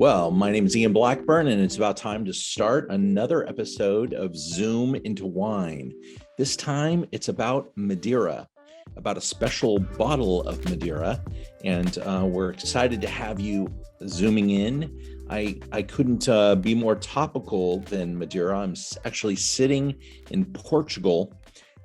Well, my name is Ian Blackburn, and it's about time to start another episode of Zoom into Wine. This time, it's about Madeira, about a special bottle of Madeira, and we're excited to have you zooming in. I couldn't be more topical than Madeira. I'm actually sitting in Portugal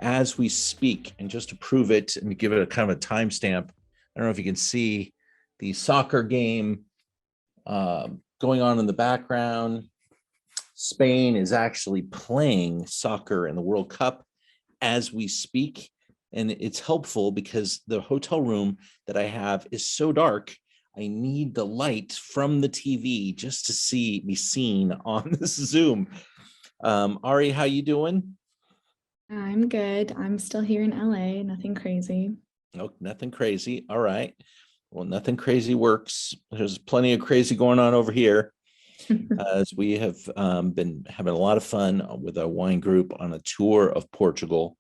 as we speak, and just to prove it and give it a kind of a timestamp, I don't know if you can see the soccer game going on in the background. Spain is actually playing soccer in the World Cup as we speak. And it's helpful because the hotel room that I have is so dark. I need the light from the TV just to be seen on this Zoom. Ari, how you doing? I'm good. I'm still here in LA. Nothing crazy. Oh, nothing crazy. All right. Well, nothing crazy works. There's plenty of crazy going on over here, as we have been having a lot of fun with a wine group on a tour of Portugal.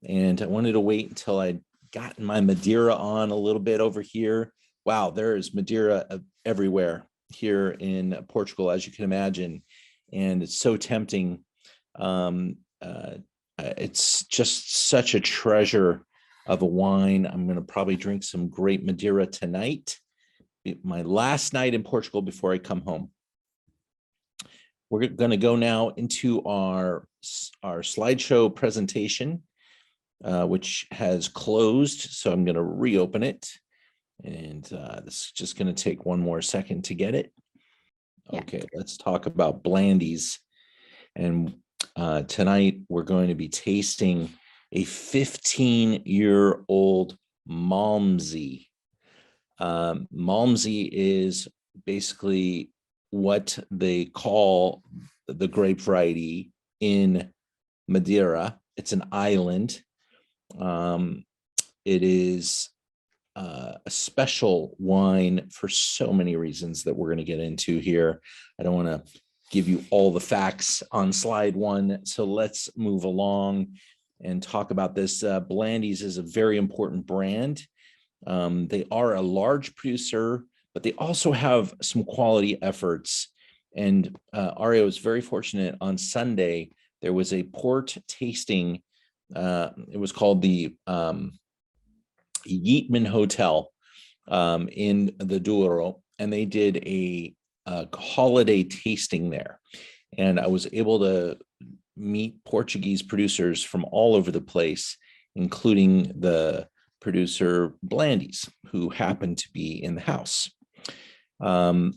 And I wanted to wait until I'd gotten my Madeira on a little bit over here. Wow, there is Madeira everywhere here in Portugal, as you can imagine. And it's so tempting. It's just such a treasure of a wine. I'm going to probably drink some great Madeira tonight. My last night in Portugal before I come home. We're going to go now into our slideshow presentation, which has closed. So I'm going to reopen it. And this is just going to take one more second to get it. Okay, let's talk about Blandies. And tonight we're going to be tasting a 15-year-old Malmsey. Malmsey is basically what they call the grape variety in Madeira. It's an island. It is a special wine for so many reasons that we're going to get into here. I don't want to give you all the facts on slide one, so let's move along and talk about this. Blandy's is a very important brand. They are a large producer, but they also have some quality efforts. And Ario was very fortunate. On Sunday, there was a port tasting. It was called the Yeatman Hotel in the Douro, and they did a holiday tasting there. And I was able to meet Portuguese producers from all over the place, including the producer Blandy's, who happened to be in the house. And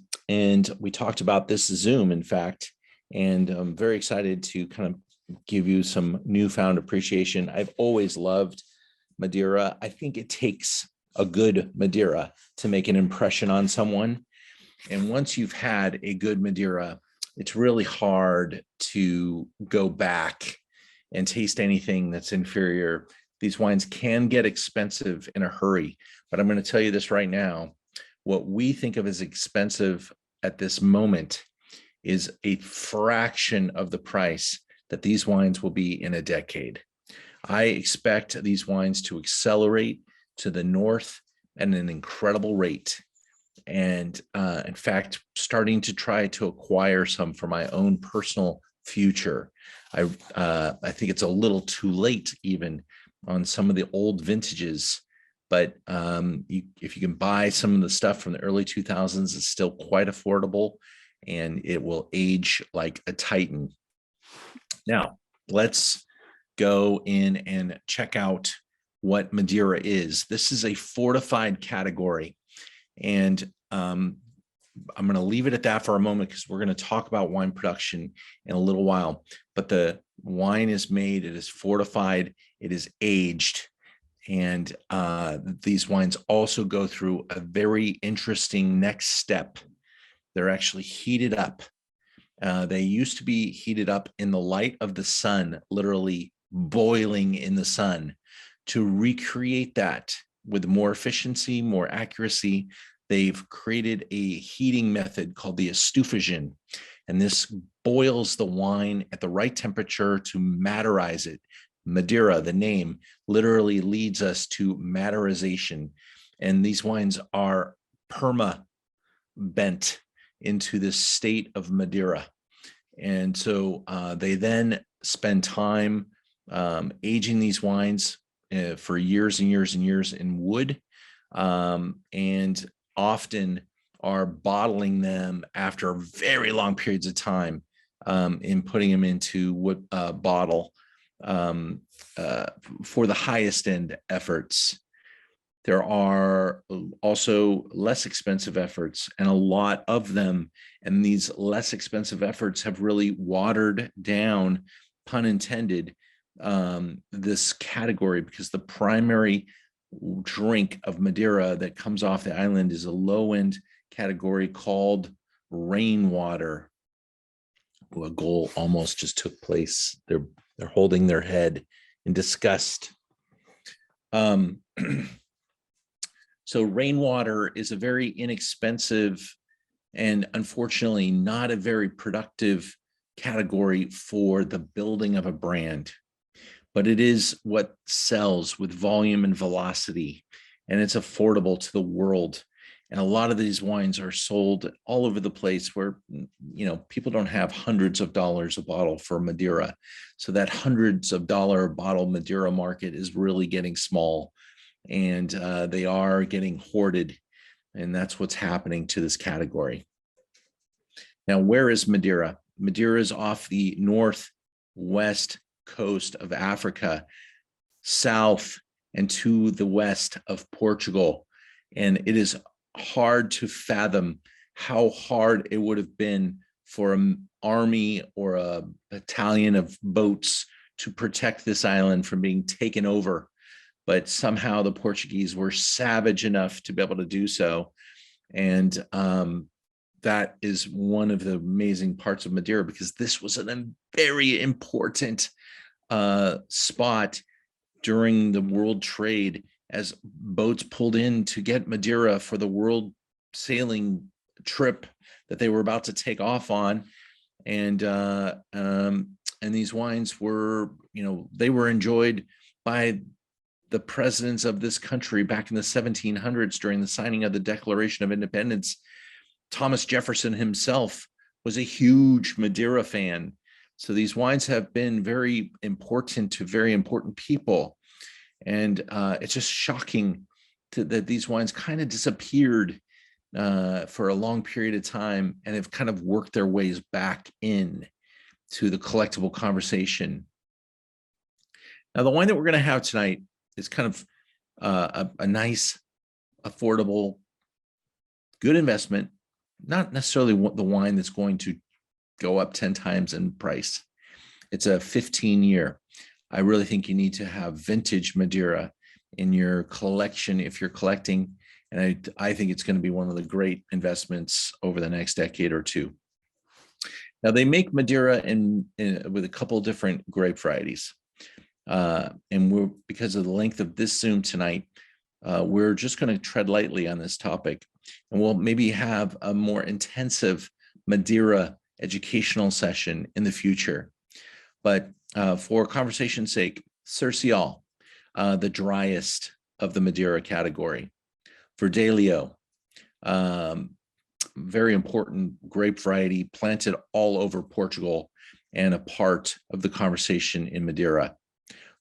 we talked about this Zoom, in fact, and I'm very excited to kind of give you some newfound appreciation. I've always loved Madeira. I think it takes a good Madeira to make an impression on someone. And once you've had a good Madeira, it's really hard to go back and taste anything that's inferior. These wines can get expensive in a hurry, but I'm going to tell you this right now. What we think of as expensive at this moment is a fraction of the price that these wines will be in a decade. I expect these wines to accelerate to the north at an incredible rate. And in fact, starting to try to acquire some for my own personal future. I think it's a little too late even on some of the old vintages, but if you can buy some of the stuff from the early 2000s, it's still quite affordable, and it will age like a titan. Now, let's go in and check out what Madeira is. This is a fortified category. And I'm going to leave it at that for a moment because we're going to talk about wine production in a little while. But the wine is made, it is fortified, it is aged. And these wines also go through a very interesting next step. They're actually heated up. They used to be heated up in the light of the sun, literally boiling in the sun. To recreate that with more efficiency, more accuracy, they've created a heating method called the estufagem. And this boils the wine at the right temperature to matterize it. Madeira, the name, literally leads us to matterization. And these wines are perma bent. into this state of Madeira. And so they then spend time aging these wines for years and years and years in wood, and often are bottling them after very long periods of time, in putting them into wood bottle for the highest end efforts. There are also less expensive efforts, and a lot of them. And these less expensive efforts have really watered down, pun intended, this category, because the primary drink of Madeira that comes off the island is a low-end category called rainwater. A goal almost just took place. They're holding their head in disgust. So rainwater is a very inexpensive and unfortunately not a very productive category for the building of a brand, but it is what sells with volume and velocity, and it's affordable to the world. And a lot of these wines are sold all over the place where, people don't have hundreds of dollars a bottle for Madeira. So that hundreds of dollar bottle Madeira market is really getting small, and they are getting hoarded. And that's what's happening to this category. Now, where is Madeira? Madeira is off the northwest coast of Africa, south and to the west of Portugal. And it is hard to fathom how hard it would have been for an army or a battalion of boats to protect this island from being taken over. But somehow the Portuguese were savage enough to be able to do so. And that is one of the amazing parts of Madeira, because this was a very important spot during the world trade, as boats pulled in to get Madeira for the world sailing trip that they were about to take off on. And these wines were, they were enjoyed by the presidents of this country back in the 1700s during the signing of the Declaration of Independence. Thomas Jefferson himself was a huge Madeira fan. So these wines have been very important to very important people. And it's just shocking that these wines kind of disappeared for a long period of time, and have kind of worked their ways back in to the collectible conversation. Now, the wine that we're going to have tonight is kind of a nice, affordable, good investment, not necessarily the wine that's going to go up 10 times in price. It's a 15-year. I really think you need to have vintage Madeira in your collection if you're collecting. And I think it's going to be one of the great investments over the next decade or two. Now, they make Madeira with a couple different grape varieties. And because of the length of this Zoom tonight, we're just going to tread lightly on this topic. And we'll maybe have a more intensive Madeira educational session in the future. But for conversation's sake, Cercial, the driest of the Madeira category. Verdelho, very important grape variety planted all over Portugal and a part of the conversation in Madeira.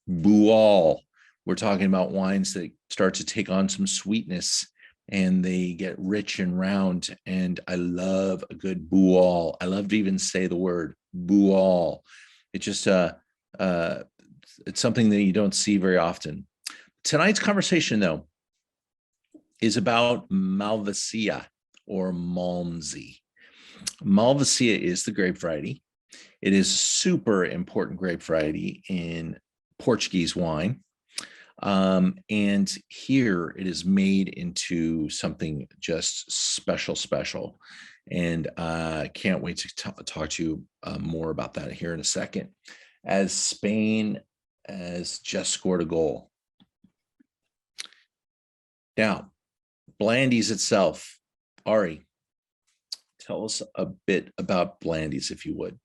Bual, we're talking about wines that start to take on some sweetness and they get rich and round. And I love a good Bual. I love to even say the word Bual. It's just it's something that you don't see very often. Tonight's conversation, though, is about Malvasia or Malmsey. Malvasia is the grape variety. It is a super important grape variety in Portuguese wine. And here it is made into something just special. And I can't wait to talk to you more about that here in a second, as Spain has just scored a goal. Now, Blandy's itself. Ari, tell us a bit about Blandy's, if you would.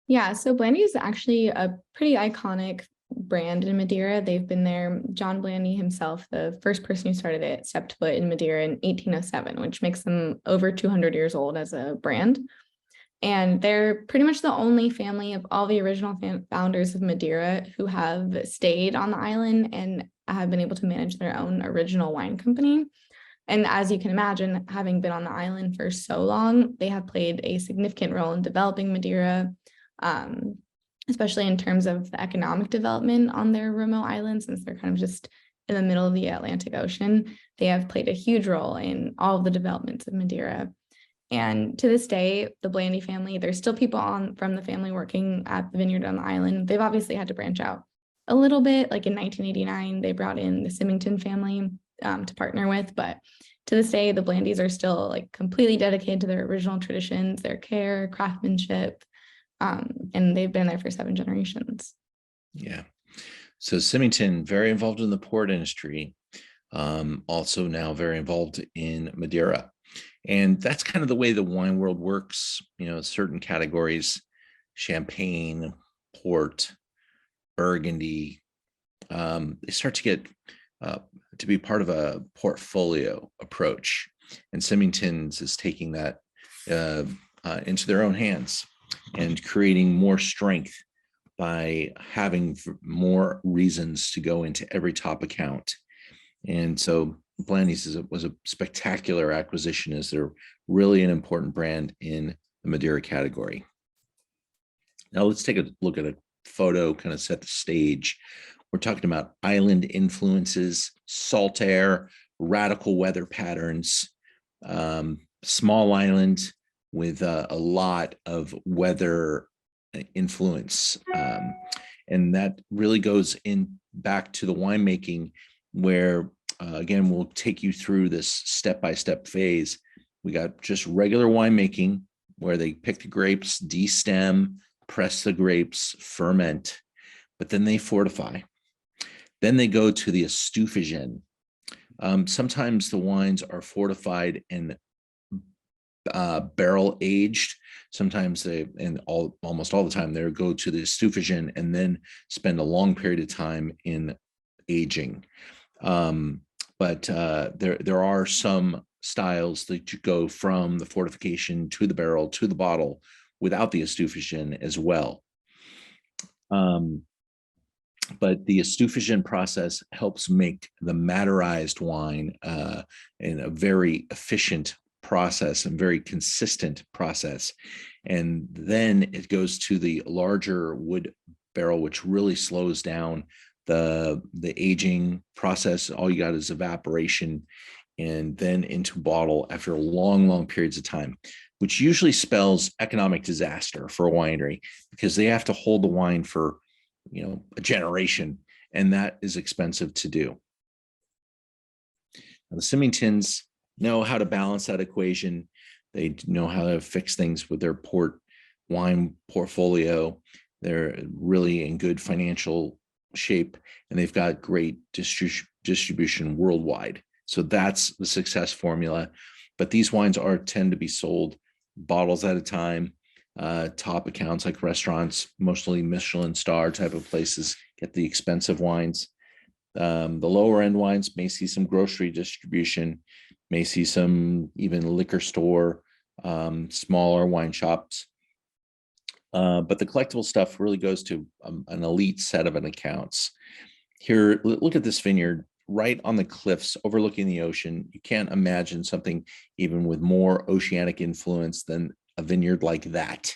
Yeah, so Blandy is actually a pretty iconic brand in Madeira. They've been there. John Blandy himself, the first person who started it, stepped foot in Madeira in 1807, which makes them over 200 years old as a brand. And they're pretty much the only family of all the original founders of Madeira who have stayed on the island and have been able to manage their own original wine company. And as you can imagine, having been on the island for so long, they have played a significant role in developing Madeira, especially in terms of the economic development on their remote island, since they're kind of just in the middle of the Atlantic Ocean. They have played a huge role in all of the developments of Madeira. And to this day, the Blandy family, there's still people from the family working at the vineyard on the island. They've obviously had to branch out a little bit. Like in 1989, they brought in the Symington family to partner with, but to this day, the Blandys are still like completely dedicated to their original traditions, their care, craftsmanship, and they've been there for 7 generations. Yeah. So Symington, very involved in the port industry, also now very involved in Madeira. And that's kind of the way the wine world works. Certain categories, champagne, port, Burgundy, they start to get to be part of a portfolio approach. And Symington's is taking that into their own hands and creating more strength by having more reasons to go into every top account. And so Blandy's was a spectacular acquisition, as they're really an important brand in the Madeira category. Now let's take a look at a photo, kind of set the stage. We're talking about island influences, salt air, radical weather patterns, small island with a lot of weather influence. And that really goes in back to the winemaking, where again, we'll take you through this step-by-step phase. We got just regular winemaking, where they pick the grapes, destem, press the grapes, ferment, but then they fortify. Then they go to the estufagem. Sometimes the wines are fortified and barrel aged. Sometimes they, and almost all the time, they go to the estufagem and then spend a long period of time in aging. But there are some styles that you go from the fortification to the barrel to the bottle without the estufagem as well. But the estufagem process helps make the Madeirized wine in a very efficient process and very consistent process. And then it goes to the larger wood barrel, which really slows down the aging process. All you got is evaporation, and then into bottle after long periods of time, which usually spells economic disaster for a winery, because they have to hold the wine for a generation, and that is expensive to do. Now, the Symingtons know how to balance that equation. They know how to fix things with their port wine portfolio. They're really in good financial shape, and they've got great distribution worldwide. So that's the success formula. But these wines tend to be sold bottles at a time. Top accounts like restaurants, mostly Michelin star type of places, get the expensive wines. The lower end wines may see some grocery distribution, may see some even liquor store, smaller wine shops. But the collectible stuff really goes to an elite set of accounts. Here, look at this vineyard right on the cliffs overlooking the ocean. You can't imagine something even with more oceanic influence than a vineyard like that.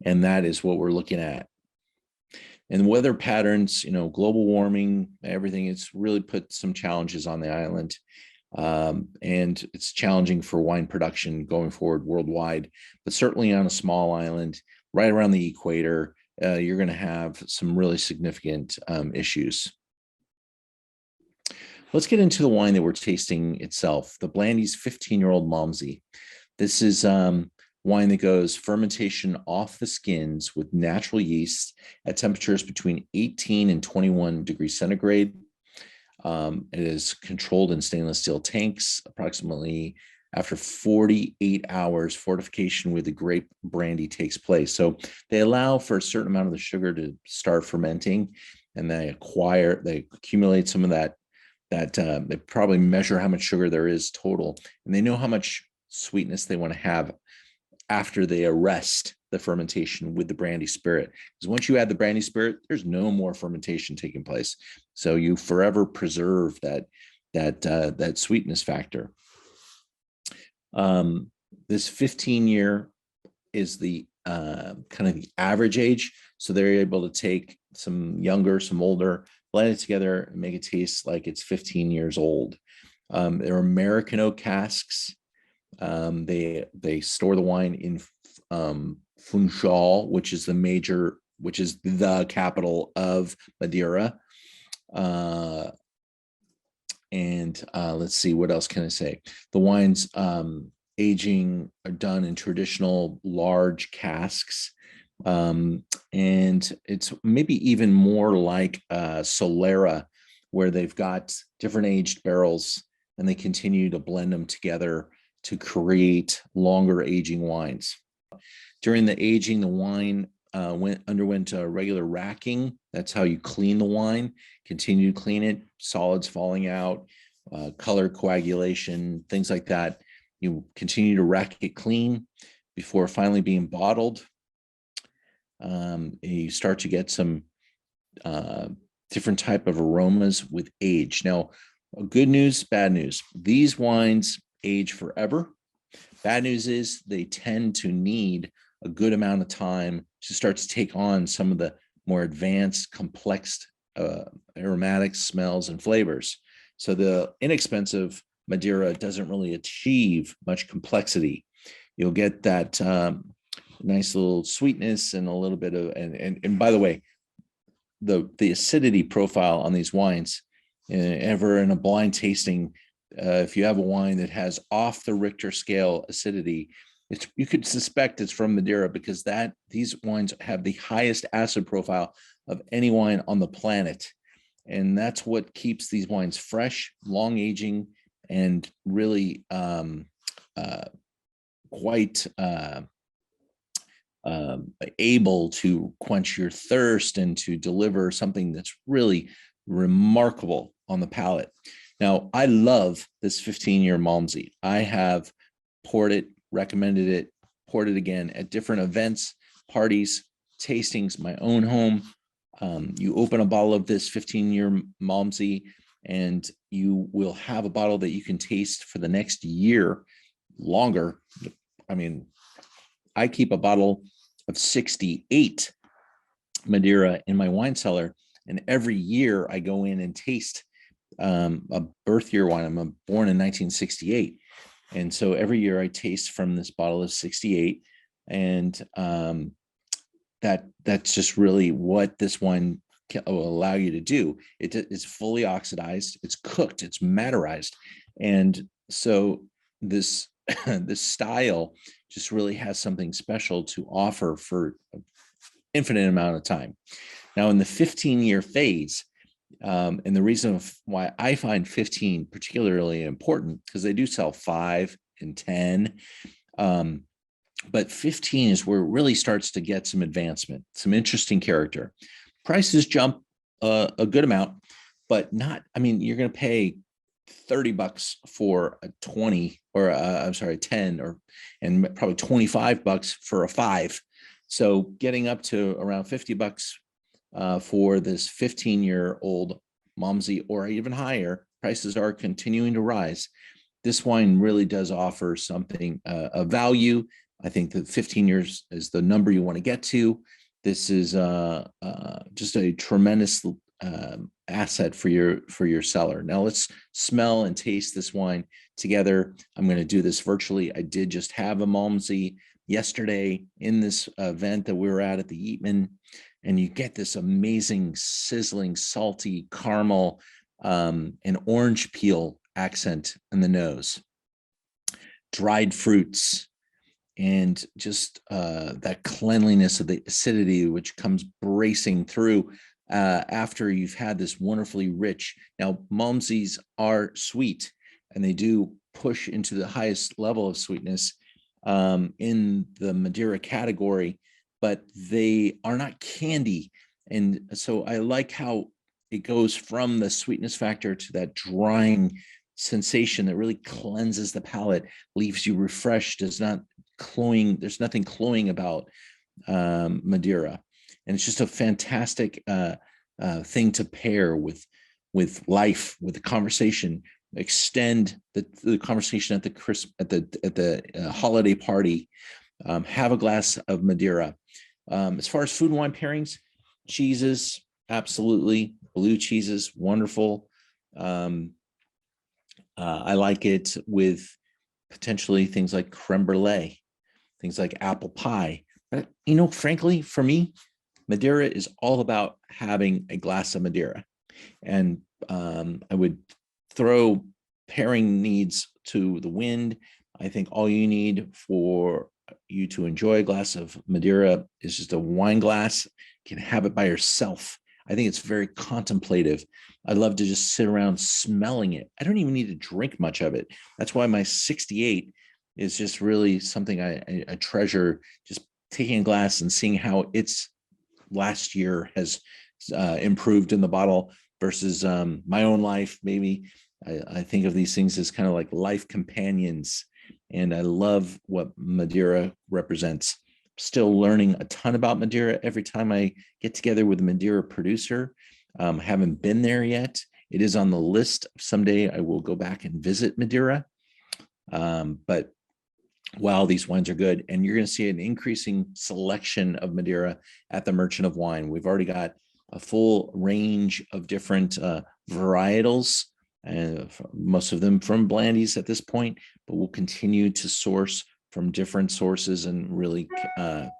And that is what we're looking at. And weather patterns, global warming, everything, it's really put some challenges on the island. And it's challenging for wine production going forward worldwide, but certainly on a small island right around the equator, you're going to have some really significant issues. Let's get into the wine that we're tasting itself, the Blandy's 15-year-old Malmsey. This is wine that goes fermentation off the skins with natural yeast at temperatures between 18 and 21 degrees centigrade. It is controlled in stainless steel tanks. Approximately after 48 hours, fortification with the grape brandy takes place. So they allow for a certain amount of the sugar to start fermenting, and they accumulate some of that, they probably measure how much sugar there is total, and they know how much sweetness they want to have after they arrest the fermentation with the brandy spirit. Because once you add the brandy spirit, there's no more fermentation taking place. So you forever preserve that sweetness factor. This 15-year is the kind of the average age. So they're able to take some younger, some older, blend it together and make it taste like it's 15 years old. They're American oak casks. They store the wine in Funchal, which is the capital of Madeira. Let's see, what else can I say? The wines aging are done in traditional large casks. And it's maybe even more like Solera, where they've got different aged barrels and they continue to blend them together to create longer aging wines. During the aging, the wine underwent regular racking. That's how you clean the wine. Continue to clean it, solids falling out, color coagulation, things like that. You continue to rack it clean before finally being bottled. You start to get some different type of aromas with age. Now, good news, bad news. These wines age forever. Bad news is they tend to need a good amount of time to start to take on some of the more advanced, complex aromatics, smells, and flavors. So the inexpensive Madeira doesn't really achieve much complexity. You'll get that nice little sweetness and a little bit of, and by the way, the acidity profile on these wines, ever in a blind tasting, if you have a wine that has off the Richter scale acidity, you could suspect it's from Madeira, because these wines have the highest acid profile of any wine on the planet. And that's what keeps these wines fresh, long aging, and really quite able to quench your thirst and to deliver something that's really remarkable on the palate. Now, I love this 15-year Malmsey. I have poured it, recommended it, poured it again at different events, parties, tastings, my own home. You open a bottle of this 15-year Malmsey and you will have a bottle that you can taste for the next year longer. I mean, I keep a bottle of 68 Madeira in my wine cellar, and every year I go in and taste a birth year wine. I'm born in 1968. And so every year I taste from this bottle of 68, and that's just really what this wine will allow you to do. It's fully oxidized, it's cooked, it's maderized. And so this this style just really has something special to offer for an infinite amount of time. Now, in the 15-year phase, and the reason why I find 15 particularly important, because they do sell 5 and 10, but 15 is where it really starts to get some advancement, some interesting character. Prices jump a good amount, but not, I mean, you're going to pay $30 for a 20, or I'm sorry, 10, and probably $25 for a 5. So getting up to around $50 for this 15-year-old Malmsey, or even higher. Prices are continuing to rise. This wine really does offer something, a value. I think that 15 years is the number you want to get to. This is just a tremendous asset for your cellar. Now let's smell and taste this wine together. I'm going to do this virtually. I did just have a Malmsey yesterday in this event that we were at the Eatman, and you get this amazing sizzling, salty caramel and orange peel accent in the nose, dried fruits, and just that cleanliness of the acidity which comes bracing through after you've had this wonderfully rich. Now, Malmseys are sweet, and they do push into the highest level of sweetness in the Madeira category, but they are not candy. And so I like how it goes from the sweetness factor to that drying sensation that really cleanses the palate, leaves you refreshed, does not cloying. There's nothing cloying about Madeira. And it's just a fantastic thing to pair with life, with the conversation, extend the conversation at the holiday party. Have a glass of Madeira. As far as food and wine pairings, cheeses, absolutely. Blue cheeses, wonderful. I like it with potentially things like creme brulee, things like apple pie. But, frankly, for me, Madeira is all about having a glass of Madeira. And I would throw pairing needs to the wind. I think all you need for you to enjoy a glass of Madeira is just a wine glass. You can have it by yourself. I think it's very contemplative. I love to just sit around smelling it. I don't even need to drink much of it. That's why my 68 is just really something I treasure, just taking a glass and seeing how its last year has improved in the bottle versus my own life. Maybe I think of these things as kind of like life companions. And I love what Madeira represents. Still learning a ton about Madeira every time I get together with a Madeira producer. Haven't been there yet. It is on the list. Someday I will go back and visit Madeira. But wow, these wines are good. And you're going to see an increasing selection of Madeira at the Merchant of Wine. We've already got a full range of different varietals, and most of them from Blandy's at this point, but we'll continue to source from different sources and really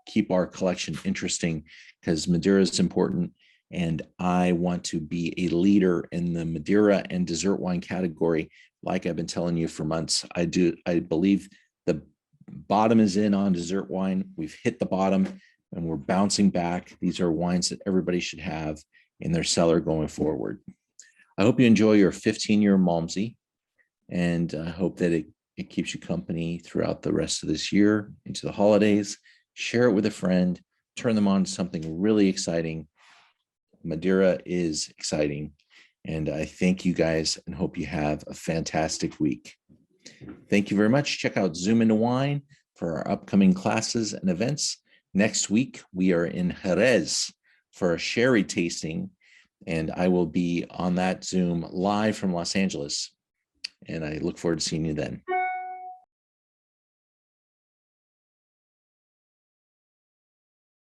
keep our collection interesting, because Madeira is important. And I want to be a leader in the Madeira and dessert wine category. Like I've been telling you for months, I believe the bottom is in on dessert wine. We've hit the bottom and we're bouncing back. These are wines that everybody should have in their cellar going forward. I hope you enjoy your 15-year Malmsey, and I hope that it keeps you company throughout the rest of this year into the holidays. Share it with a friend, turn them on to something really exciting. Madeira is exciting. And I thank you guys and hope you have a fantastic week. Thank you very much. Check out Zoom into Wine for our upcoming classes and events. Next week, we are in Jerez for a sherry tasting, and I will be on that Zoom live from Los Angeles. And I look forward to seeing you then.